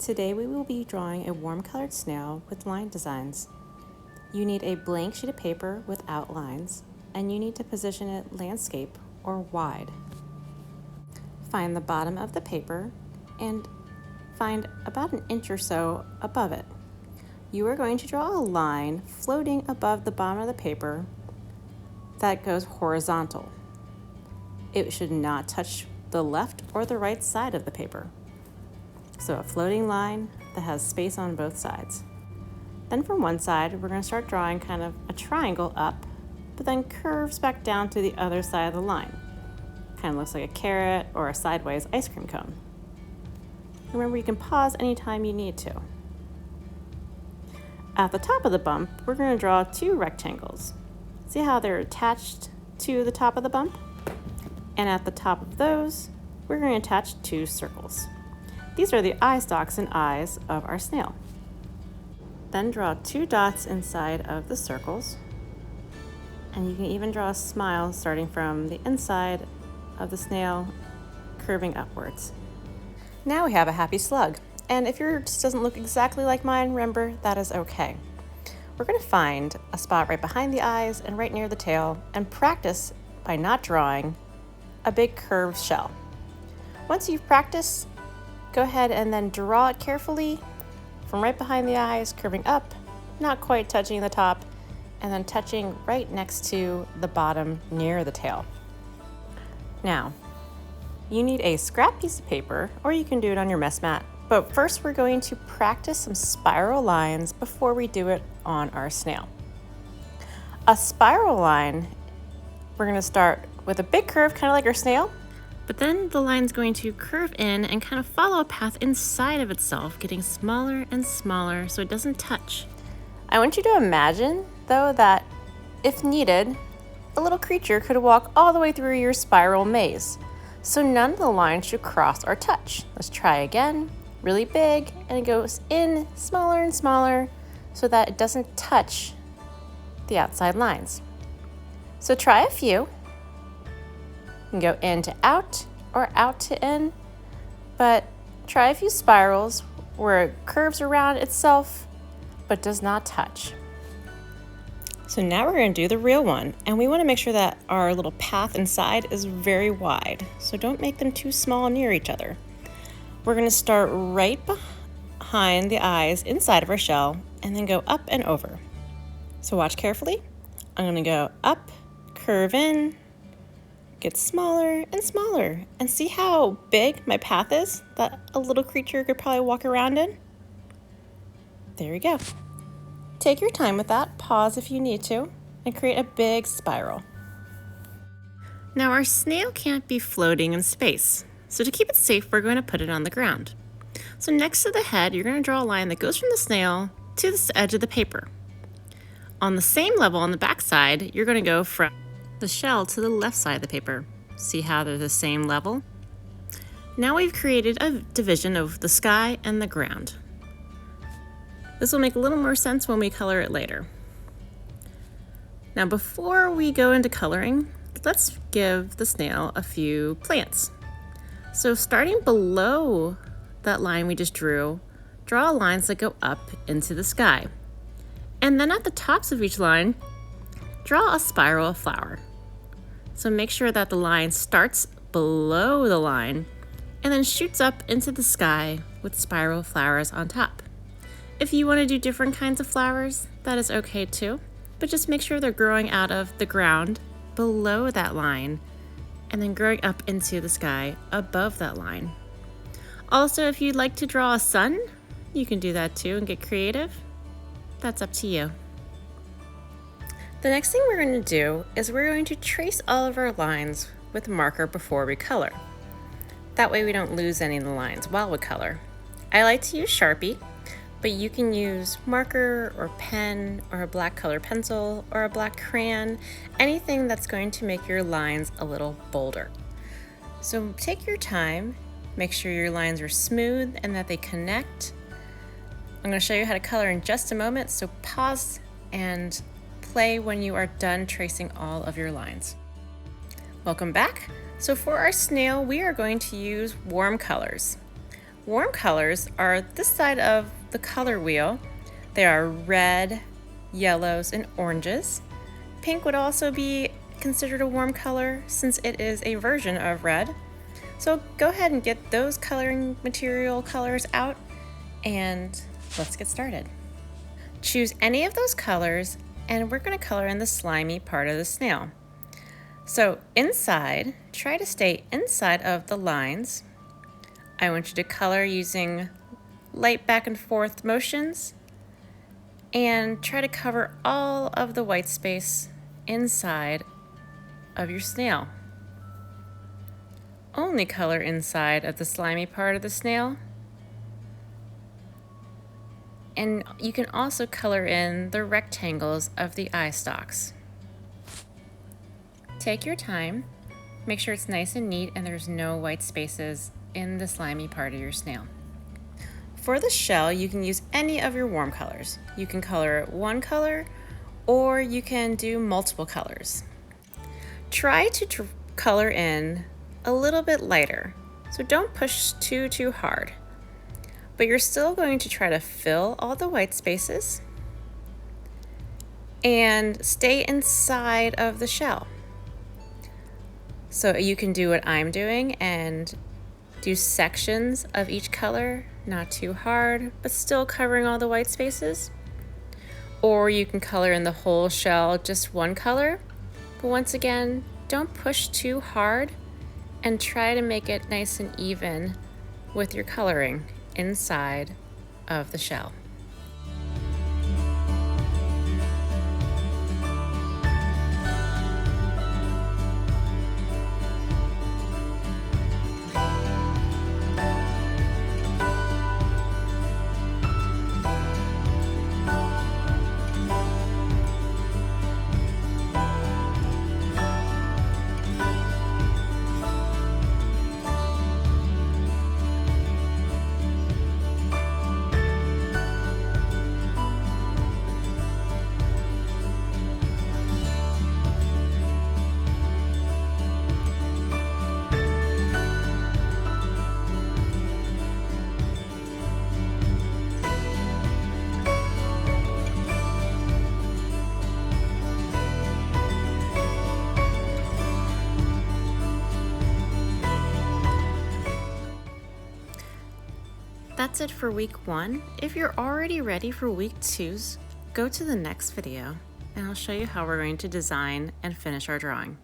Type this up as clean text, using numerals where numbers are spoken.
Today we will be drawing a warm-colored snail with line designs. You need a blank sheet of paper without lines, and you need to position it landscape or wide. Find the bottom of the paper and find about an inch or so above it. You are going to draw a line floating above the bottom of the paper that goes horizontal. It should not touch the left or the right side of the paper. So a floating line that has space on both sides. Then from one side, we're going to start drawing kind of a triangle up, but then curves back down to the other side of the line. Kind of looks like a carrot or a sideways ice cream cone. Remember, you can pause anytime you need to. At the top of the bump, we're going to draw two rectangles. See how they're attached to the top of the bump? And at the top of those, we're going to attach two circles. These are the eye stalks and eyes of our snail. Then draw two dots inside of the circles. And you can even draw a smile starting from the inside of the snail, curving upwards. Now we have a happy slug. And if yours doesn't look exactly like mine, remember, that is okay. We're going to find a spot right behind the eyes and right near the tail and practice by not drawing a big curved shell. Once you've practiced, go ahead and then draw it carefully from right behind the eyes, curving up, not quite touching the top, and then touching right next to the bottom near the tail. Now, you need a scrap piece of paper, or you can do it on your mess mat. But first we're going to practice some spiral lines before we do it on our snail. A spiral line, we're going to start with a big curve, kind of like our snail, but then the line's going to curve in and kind of follow a path inside of itself, getting smaller and smaller so it doesn't touch. I want you to imagine, though, that if needed, a little creature could walk all the way through your spiral maze. So none of the lines should cross or touch. Let's try again. Really big, and it goes in smaller and smaller so that it doesn't touch the outside lines. So try a few. You can go in to out or out to in, but try a few spirals where it curves around itself but does not touch. So now we're going to do the real one, and we want to make sure that our little path inside is very wide, so don't make them too small near each other. We're going to start right behind the eyes inside of our shell and then go up and over. So watch carefully. I'm going to go up, curve in, get smaller and smaller, and see how big my path is that a little creature could probably walk around in? There you go. Take your time with that, pause if you need to, and create a big spiral. Now our snail can't be floating in space, so to keep it safe, we're going to put it on the ground. So next to the head, you're going to draw a line that goes from the snail to the edge of the paper. On the same level on the back side, you're going to go from the shell to the left side of the paper. See how they're the same level? Now we've created a division of the sky and the ground. This will make a little more sense when we color it later. Now before we go into coloring, let's give the snail a few plants. So starting below that line we just drew, draw lines that go up into the sky. And then at the tops of each line, draw a spiral of flower. So make sure that the line starts below the line and then shoots up into the sky with spiral flowers on top. If you want to do different kinds of flowers, that is okay too, but just make sure they're growing out of the ground below that line and then growing up into the sky above that line. Also, if you'd like to draw a sun, you can do that too and get creative. That's up to you. The next thing we're going to do is we're going to trace all of our lines with a marker before we color. That way we don't lose any of the lines while we color. I like to use Sharpie, but you can use marker or pen or a black color pencil or a black crayon, anything that's going to make your lines a little bolder. So take your time, make sure your lines are smooth and that they connect. I'm going to show you how to color in just a moment, so pause and play when you are done tracing all of your lines. Welcome back. So for our snail, we are going to use warm colors. Warm colors are this side of the color wheel. They are red, yellows, and oranges. Pink would also be considered a warm color since it is a version of red. So go ahead and get those coloring material colors out and let's get started. Choose any of those colors and we're going to color in the slimy part of the snail. So inside, try to stay inside of the lines. I want you to color using light back and forth motions and try to cover all of the white space inside of your snail. Only color inside of the slimy part of the snail. And you can also color in the rectangles of the eye stalks. Take your time, make sure it's nice and neat and there's no white spaces in the slimy part of your snail. For the shell, you can use any of your warm colors. You can color one color or you can do multiple colors. Try to color in a little bit lighter, so don't push too hard. But you're still going to try to fill all the white spaces and stay inside of the shell. So you can do what I'm doing and do sections of each color, not too hard, but still covering all the white spaces. Or you can color in the whole shell just one color, but once again, don't push too hard and try to make it nice and even with your coloring inside of the shell. That's it for week 1. If you're already ready for week 2's, go to the next video and I'll show you how we're going to design and finish our drawing.